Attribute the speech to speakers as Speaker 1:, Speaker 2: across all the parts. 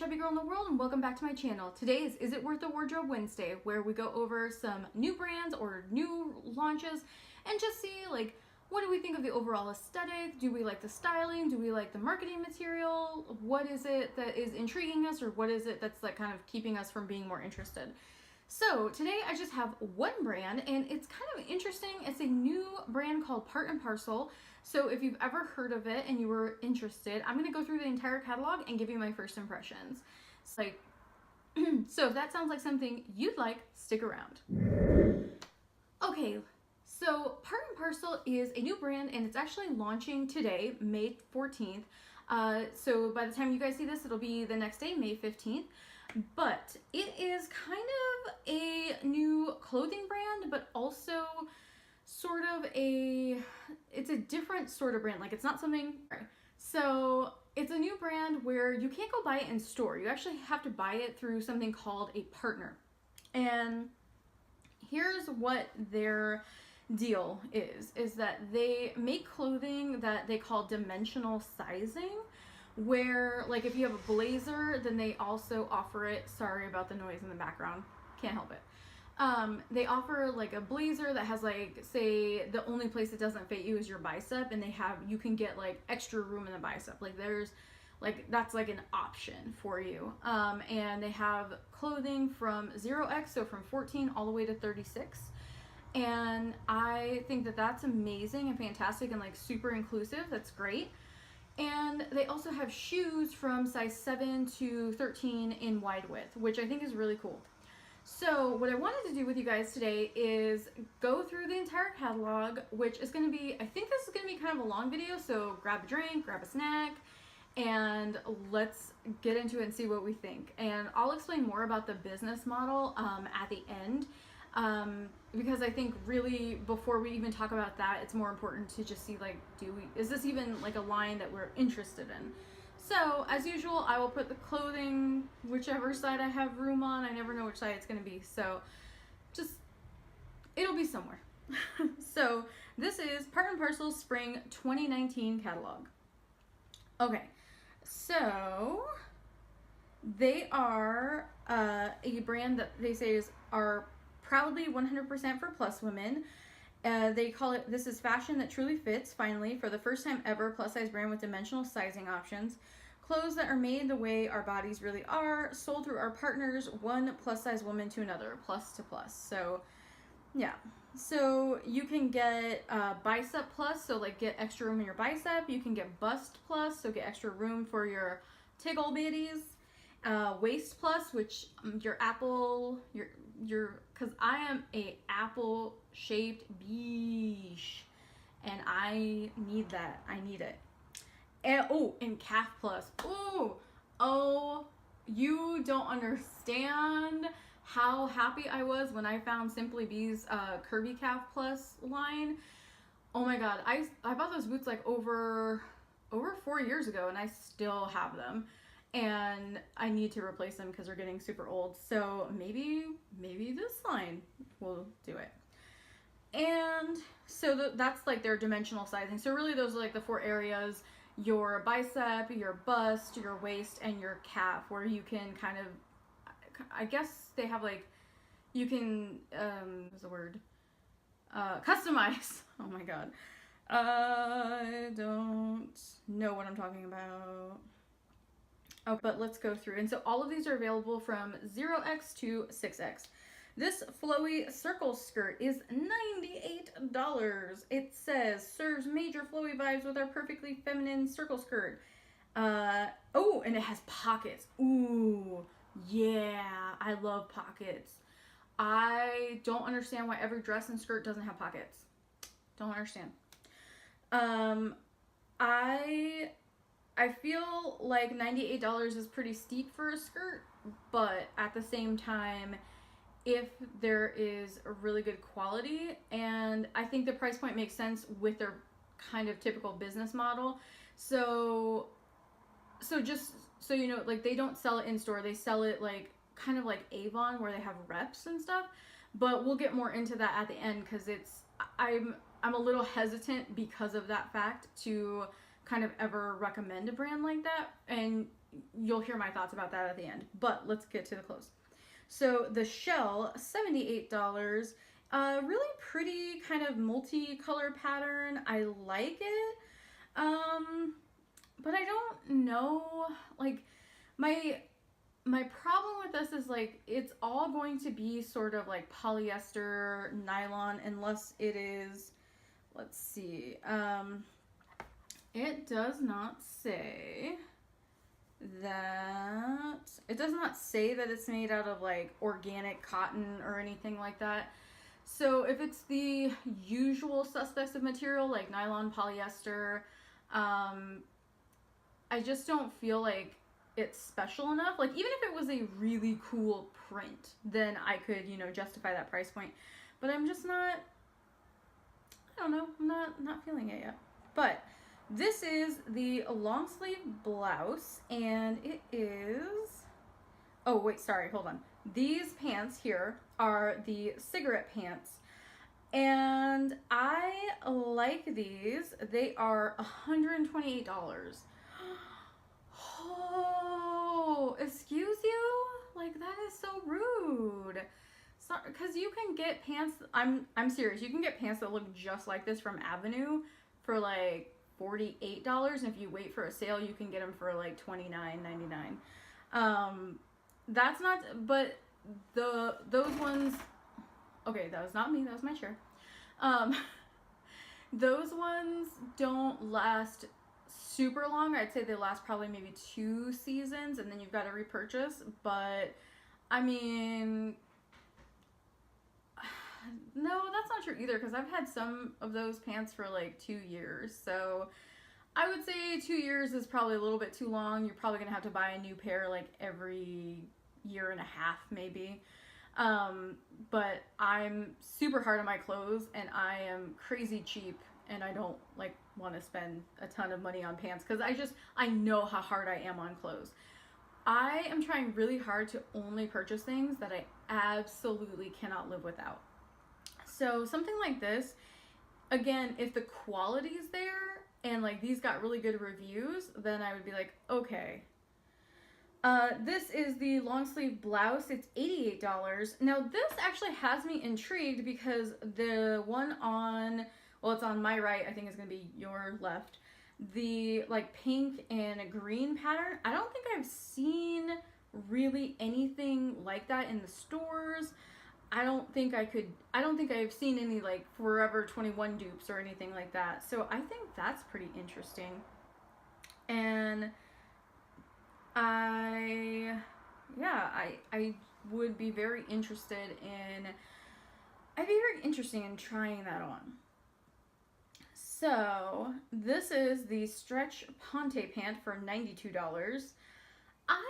Speaker 1: chubby girl in the world, and welcome back to my channel. Today is It Worth the Wardrobe Wednesday, where we go over some new brands or new launches and just see like what do we think of the overall aesthetic? Do we like the styling? Do we like the marketing material? What is it that is intriguing us, or what is it that's like kind of keeping us from being more interested? So today I just have one brand, and it's kind of interesting. It's a new brand called Parcel. So if you've ever heard of it and you were interested, I'm going to go through the entire catalog and give you my first impressions. So if that sounds like something you'd like, stick around. Okay, so Parcel is a new brand, and it's actually launching today, May 14th. So by the time you guys see this, it'll be the next day, May 15th. But it is kind of a new clothing brand, but also sort of it's a different sort of brand. Like, it's not something, so it's a new brand where you can't go buy it in store. You actually have to buy it through something called a partner. And here's what their deal is that they make clothing that they call dimensional sizing, where like if you have a blazer, then they also offer it. Sorry about the noise in the background, can't help it. They offer like a blazer that has, like, say the only place it doesn't fit you is your bicep, and you can get like extra room in the bicep. Like there's like, that's like an option for you. And they have clothing from 0X, so from 14 all the way to 36. And I think that that's amazing and fantastic and like super inclusive. That's great. And they also have shoes from size 7 to 13 in wide width, which I think is really cool. So what I wanted to do with you guys today is go through the entire catalog, which is going to be, I think this is going to be kind of a long video, so grab a drink, grab a snack, and let's get into it and see what we think. And I'll explain more about the business model at the end, because I think really before we even talk about that, it's more important to just see like, is this even like a line that we're interested in? So as usual, I will put the clothing whichever side I have room on. I never know which side it's going to be, so just it'll be somewhere. So this is Parcel Spring 2019 catalog. Okay, so they are a brand that they say are proudly 100% for plus women. They call it, this is fashion that truly fits, finally, for the first time ever, plus size brand with dimensional sizing options. Clothes that are made the way our bodies really are, sold through our partners, one plus size woman to another, plus to plus. So yeah, so you can get bicep plus, so like get extra room in your bicep. You can get bust plus, so get extra room for your tickle bitties. Waist plus, which your because I am a apple shaped beach, and I need that. I need it. And and calf plus. Oh, you don't understand how happy I was when I found Simply Be's curvy calf plus line. Oh my god, I bought those boots like over 4 years ago, and I still have them. And I need to replace them because they're getting super old. So maybe this line will do it. And so that's like their dimensional sizing. So really those are like the 4 areas: your bicep, your bust, your waist, and your calf, where you can kind of, I guess they have like, you can, what's the word? Customize. Oh my god. I don't know what I'm talking about. Okay, but let's go through. And so all of these are available from 0X to 6X. This flowy circle skirt is $98. It says, serves major flowy vibes with our perfectly feminine circle skirt. And it has pockets. Ooh, yeah, I love pockets. I don't understand why every dress and skirt doesn't have pockets. Don't understand. I feel like $98 is pretty steep for a skirt, but at the same time, if there is a really good quality, and I think the price point makes sense with their kind of typical business model. So just so you know, like, they don't sell it in store. They sell it like kind of like Avon, where they have reps and stuff, but we'll get more into that at the end, because I'm a little hesitant because of that fact to kind of ever recommend a brand like that, and you'll hear my thoughts about that at the end. But let's get to the clothes. So the shell, $78. Really pretty kind of multicolor pattern. I like it. But I don't know, like, my problem with this is, like, it's all going to be sort of like polyester, nylon, unless it is, let's see, it does not say that, it does not say that it's made out of, like, organic cotton or anything like that. So if it's the usual suspects of material, like nylon, polyester, I just don't feel like it's special enough. Like, even if it was a really cool print, then I could, you know, justify that price point. But I'm just not, I don't know, I'm not feeling it yet. But this is the long sleeve blouse, and it is, oh wait, sorry, hold on. These pants here are the cigarette pants, and I like these. They are $128. Oh, excuse you? Like, that is so rude. Sorry, because you can get pants, I'm serious, you can get pants that look just like this from Avenue for like $48, and if you wait for a sale, you can get them for like $29.99. That's not, but those ones, okay, that was not me, that was my chair. Those ones don't last super long. I'd say they last probably maybe 2 seasons, and then you've got to repurchase. But I mean, no, that's not true either, because I've had some of those pants for like 2 years. So I would say 2 years is probably a little bit too long. You're probably gonna have to buy a new pair like every year and a half maybe. But I'm super hard on my clothes, and I am crazy cheap, and I don't like want to spend a ton of money on pants, because I know how hard I am on clothes. I am trying really hard to only purchase things that I absolutely cannot live without. So something like this, again, if the quality's there and like these got really good reviews, then I would be like, okay. This is the long sleeve blouse. It's $88. Now this actually has me intrigued, because the one on, well, it's on my right, I think it's gonna be your left, the like pink and green pattern, I don't think I've seen really anything like that in the stores. I don't think I've seen any like Forever 21 dupes or anything like that. So I think that's pretty interesting. And I would be very interested in, I'd be very interested in trying that on. So this is the stretch ponte pant for $92. I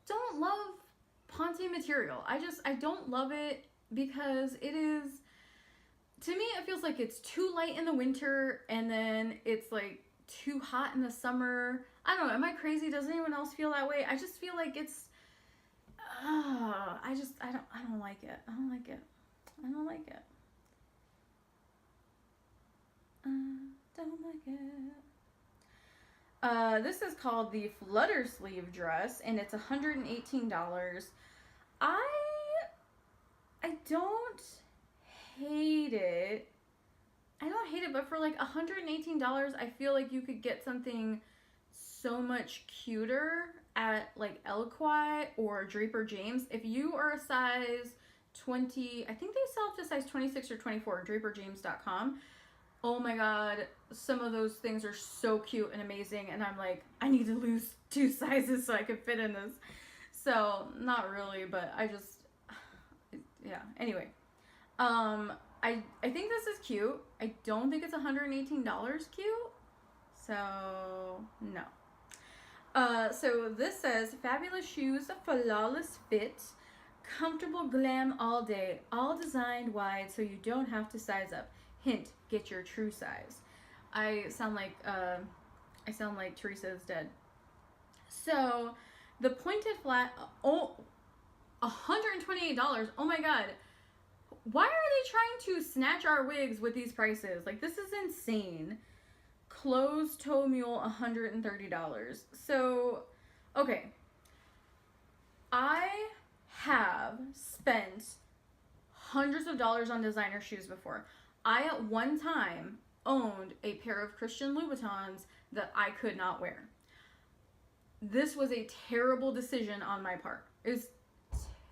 Speaker 1: don't love ponte material. I don't love it, because it is, to me, it feels like it's too light in the winter, and then it's like too hot in the summer. I don't know, am I crazy? Does anyone else feel that way? I just feel like it's, I don't like it. I don't like it. I don't like it. Don't like it. This is called the flutter sleeve dress, and it's $118. I don't hate it. I don't hate it, but for like $118, I feel like you could get something so much cuter at like Elquai or Draper James. If you are a size 20, I think they sell up to size 26 or 24 at draperjames.com. Oh my god, some of those things are so cute and amazing, and I'm like, I need to lose 2 sizes so I can fit in this. So, not really, but I just, yeah, anyway. I think this is cute. I don't think it's $118 cute, so no. So this says, fabulous shoes, flawless fit, comfortable glam all day, all designed wide so you don't have to size up. Hint, get your true size. I sound like Teresa is dead. So the pointed flat, $128. Oh my god. Why are they trying to snatch our wigs with these prices? Like, this is insane. closed toe mule $130. So, okay. I have spent hundreds of dollars on designer shoes before. I at one time owned a pair of Christian Louboutins that I could not wear. This was a terrible decision on my part. It was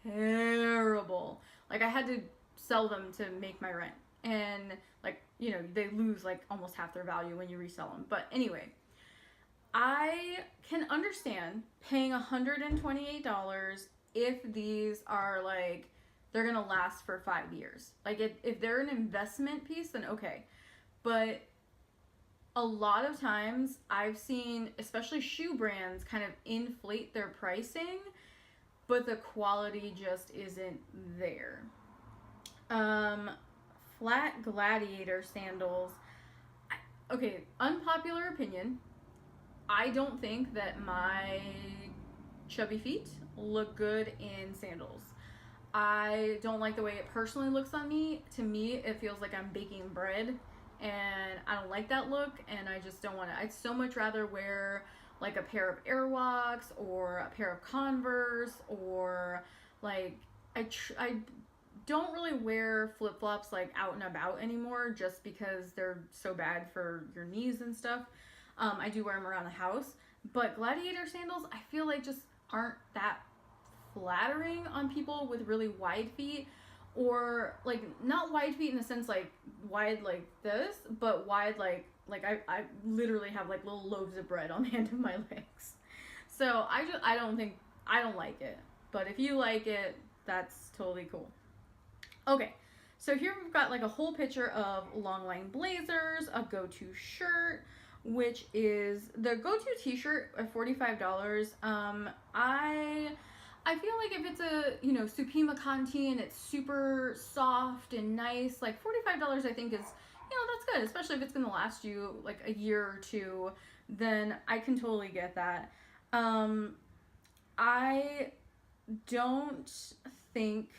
Speaker 1: terrible. Like, I had to sell them to make my rent. And, like, you know, they lose, like, almost half their value when you resell them. But anyway, I can understand paying $128 if these are, like, they're going to last for 5 years. Like, if they're an investment piece, then okay. But a lot of times I've seen, especially shoe brands, kind of inflate their pricing, but the quality just isn't there. Flat Gladiator sandals. Okay, unpopular opinion. I don't think that my chubby feet look good in sandals. I don't like the way it personally looks on me. To me, it feels like I'm baking bread, and I don't like that look, and I just don't want to. I'd so much rather wear like a pair of Airwalks or a pair of Converse, or like I don't really wear flip-flops like out and about anymore, just because they're so bad for your knees and stuff. I do wear them around the house, but Gladiator sandals I feel like just aren't that flattering on people with really wide feet, or like not wide feet in the sense like wide like this, but wide like I literally have like little loaves of bread on the end of my legs. So I don't like it. But if you like it, that's totally cool. Okay, so here we've got like a whole picture of long line blazers, a go-to shirt, which is the go-to t-shirt at $45. I feel like if it's a, you know, Supima Conti and it's super soft and nice, like $45 I think is, you know, that's good, especially if it's going to last you like a year or two, then I can totally get that. I don't think,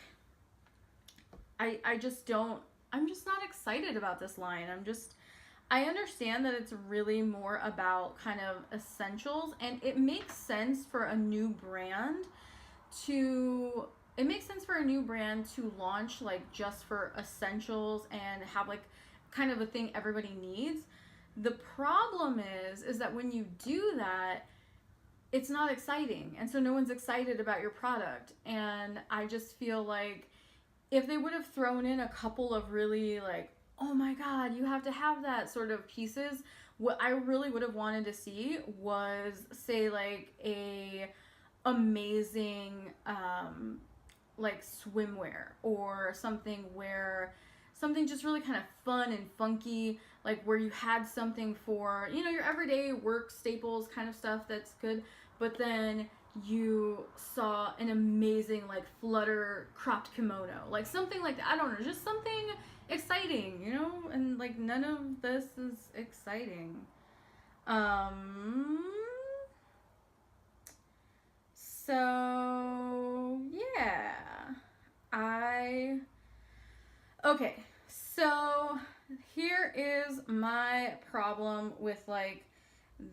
Speaker 1: I just don't, I'm just not excited about this line. I understand that it's really more about kind of essentials, and it makes sense for a new brand to launch like just for essentials and have like kind of a thing everybody needs. The problem is that when you do that, it's not exciting, and so no one's excited about your product. And I just feel like if they would have thrown in a couple of really like, oh my god, you have to have that sort of pieces, what I really would have wanted to see was, say, like a amazing like swimwear, or something just really kind of fun and funky, like where you had something for, you know, your everyday work staples kind of stuff that's good, but then you saw an amazing like flutter cropped kimono, like something like that. I don't know, just something exciting, you know, and like none of this is exciting. So yeah, okay, so here is my problem with like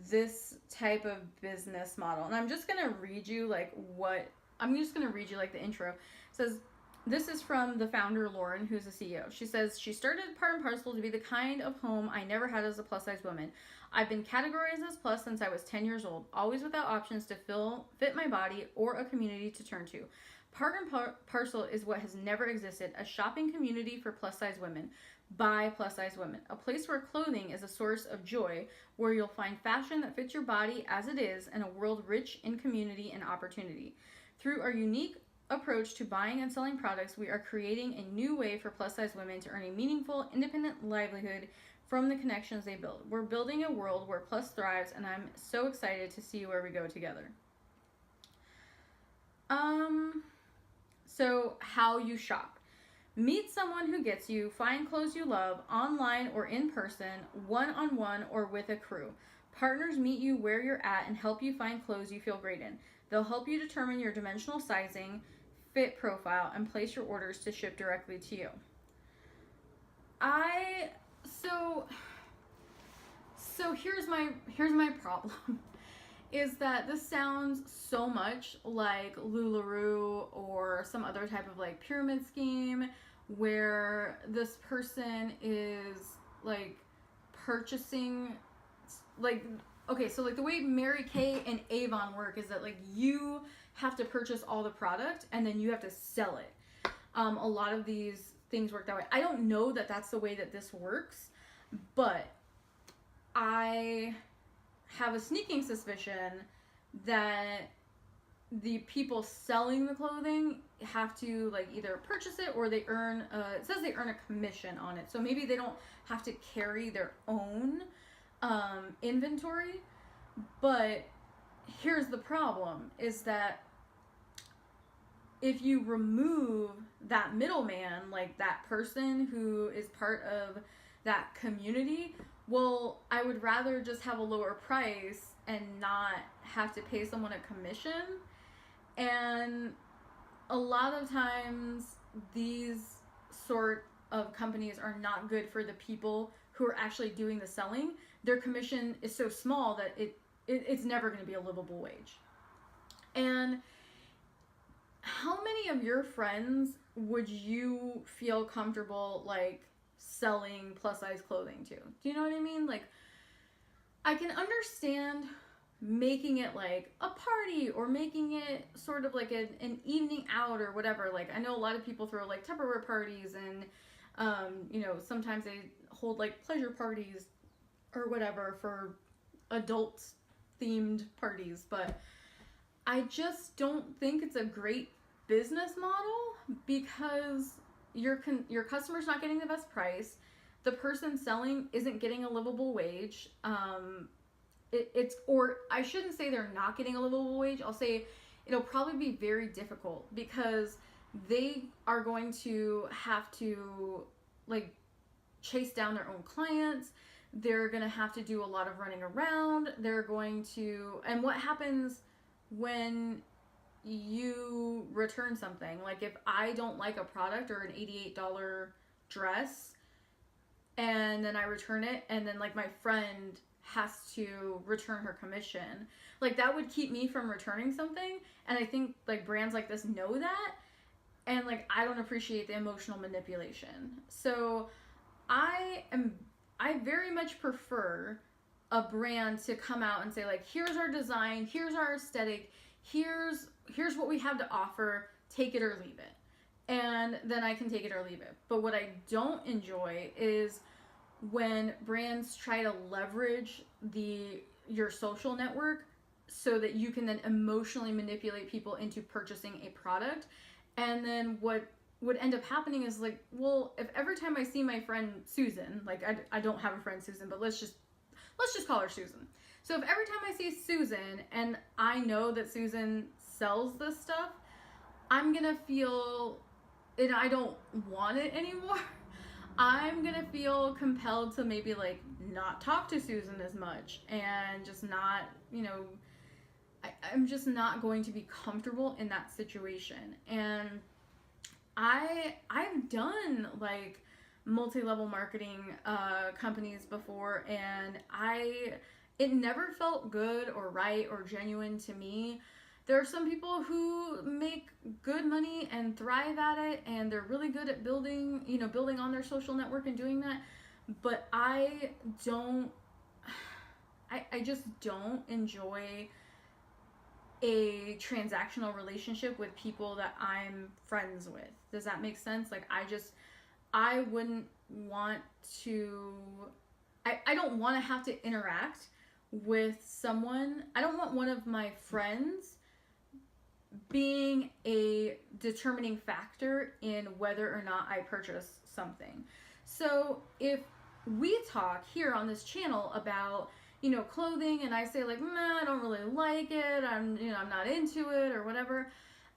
Speaker 1: this type of business model, and I'm just gonna read you like the intro. It says, this is from the founder, Lauren, who's the CEO. She says, she started Part and Parcel to be the kind of home I never had as a plus size woman. I've been categorized as plus since I was 10 years old, always without options to fit my body or a community to turn to. Part and Parcel is what has never existed, a shopping community for plus size women, by plus size women, a place where clothing is a source of joy, where you'll find fashion that fits your body as it is, and a world rich in community and opportunity. Through our unique approach to buying and selling products, we are creating a new way for plus size women to earn a meaningful, independent livelihood from the connections they build. We're building a world where plus thrives, and I'm so excited to see where we go together. So how you shop. Meet someone who gets you, find clothes you love, online or in person, one-on-one or with a crew. Partners meet you where you're at and help you find clothes you feel great in. They'll help you determine your dimensional sizing, fit profile, and place your orders to ship directly to you. So here's my problem is that this sounds so much like LuLaRoe or some other type of like pyramid scheme where this person is like purchasing like okay, so like the way Mary Kay and Avon work is that like you have to purchase all the product and then you have to sell it. A lot of these things work that way. I don't know that that's the way that this works, but I have a sneaking suspicion that the people selling the clothing have to like either purchase it or they earn it says they earn a commission on it, so maybe they don't have to carry their own inventory. But here's the problem is that if you remove that middleman, like that person who is part of that community, well, I would rather just have a lower price and not have to pay someone a commission. And a lot of times these sort of companies are not good for the people who are actually doing the selling. Their commission is so small that it's never going to be a livable wage. And how many of your friends would you feel comfortable like selling plus size clothing to? Do you know what I mean? Like, I can understand making it like a party or making it sort of like an evening out or whatever. Like, I know a lot of people throw like Tupperware parties and you know, sometimes they hold like pleasure parties or whatever for adult themed parties, but I just don't think it's a great business model because your customer's not getting the best price. The person selling isn't getting a livable wage. It's or I shouldn't say they're not getting a livable wage. I'll say it'll probably be very difficult because they are going to have to like chase down their own clients. They're going to have to do a lot of running around. They're going to, and what happens when you return something? Like if I don't like a product or an $88 dress and then I return it and then like my friend has to return her commission, like that would keep me from returning something. And I think like brands like this know that, and like I don't appreciate the emotional manipulation. So I very much prefer a brand to come out and say like, here's our design, here's our aesthetic, here's what we have to offer, take it or leave it. And then I can take it or leave it. But what I don't enjoy is when brands try to leverage your social network so that you can then emotionally manipulate people into purchasing a product. And then what would end up happening is like, well, if every time I see my friend Susan, like I don't have a friend Susan, but let's just call her Susan. So if every time I see Susan and I know that Susan sells this stuff, I'm gonna feel, and I don't want it anymore, I'm gonna feel compelled to maybe like not talk to Susan as much and just not, you know, I'm just not going to be comfortable in that situation. And I've done like multi-level marketing companies before, and it never felt good or right or genuine to me. There are some people who make good money and thrive at it, and they're really good at building on their social network and doing that. But I just don't enjoy a transactional relationship with people that I'm friends with. Does that make sense? Like I wouldn't want to, I don't want to have to interact with someone. I don't want one of my friends being a determining factor in whether or not I purchase something. So if we talk here on this channel about, you know, clothing, and I say like, I don't really like it, I'm not into it or whatever,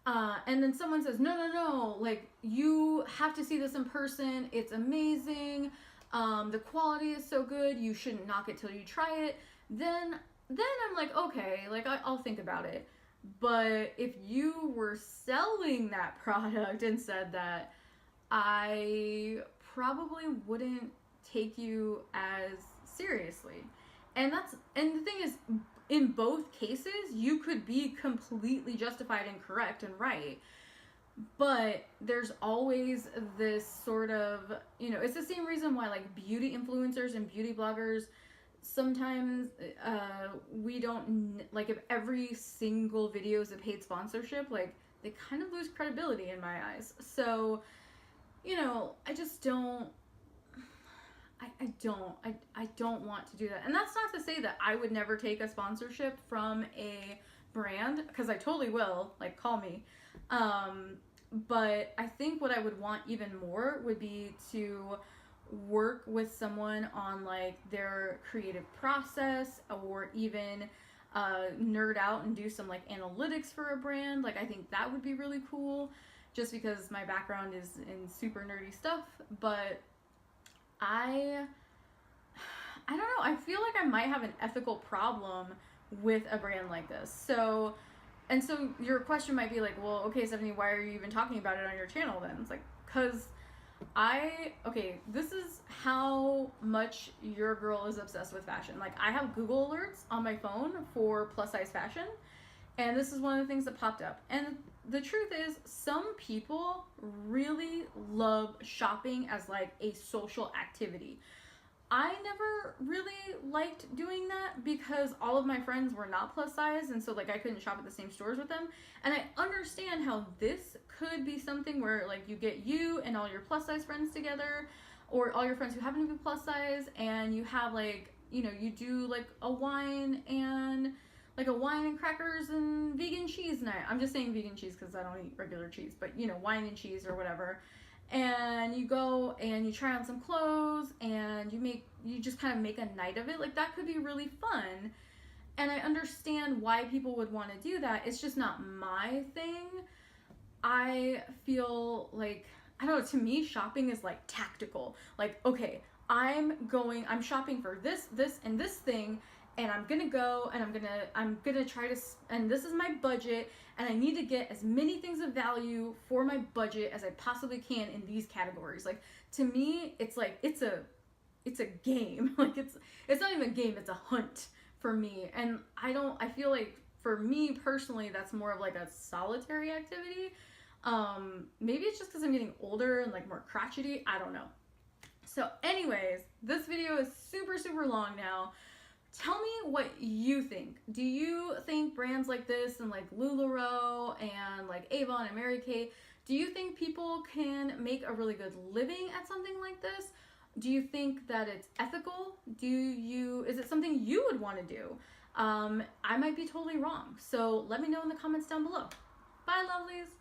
Speaker 1: and then someone says, no, like you have to see this in person, it's amazing, the quality is so good, you shouldn't knock it till you try it, then I'm like, okay, like I'll think about it. But if you were selling that product and said that, I probably wouldn't take you as seriously. And the thing is, in both cases, you could be completely justified and correct and right. But there's always this sort of, it's the same reason why like beauty influencers and beauty bloggers sometimes we don't, like, if every single video is a paid sponsorship, like, they kind of lose credibility in my eyes. So, I just don't. I don't want to do that. And that's not to say that I would never take a sponsorship from a brand, because I totally will, like, call me. But I think what I would want even more would be to work with someone on like their creative process, or even nerd out and do some like analytics for a brand. Like, I think that would be really cool, just because my background is in super nerdy stuff. But I don't know. I feel like I might have an ethical problem with a brand like this. So your question might be like, well, okay, Stephanie, why are you even talking about it on your channel then? It's like, because this is how much your girl is obsessed with fashion. Like, I have Google alerts on my phone for plus size fashion, and this is one of the things that popped up. And the truth is, some people really love shopping as like a social activity. I never really liked doing that because all of my friends were not plus size, and so like I couldn't shop at the same stores with them. And I understand how this could be something where like you get you and all your plus size friends together, or all your friends who happen to be plus size, and you have like, you do like a wine and crackers and vegan cheese night. I'm just saying vegan cheese because I don't eat regular cheese, but wine and cheese or whatever. And you go and you try on some clothes, and you just kind of make a night of it. Like, that could be really fun. And I understand why people would want to do that. It's just not my thing. I feel like, I don't know, to me, shopping is like tactical. Like, okay, I'm shopping for this, and this thing, and I'm gonna go and I'm gonna try to, and this is my budget, and I need to get as many things of value for my budget as I possibly can in these categories. Like, to me, it's like, it's a game. Like, it's not even a game, it's a hunt for me. And I feel like for me personally, that's more of like a solitary activity. Maybe it's just because I'm getting older and like more crotchety, I don't know. So anyways, this video is super, super long now. Tell me what you think. Do you think brands like this and like LuLaRoe and like Avon and Mary Kay, do you think people can make a really good living at something like this? Do you think that it's ethical? Is it something you would want to do? I might be totally wrong. So let me know in the comments down below. Bye, lovelies.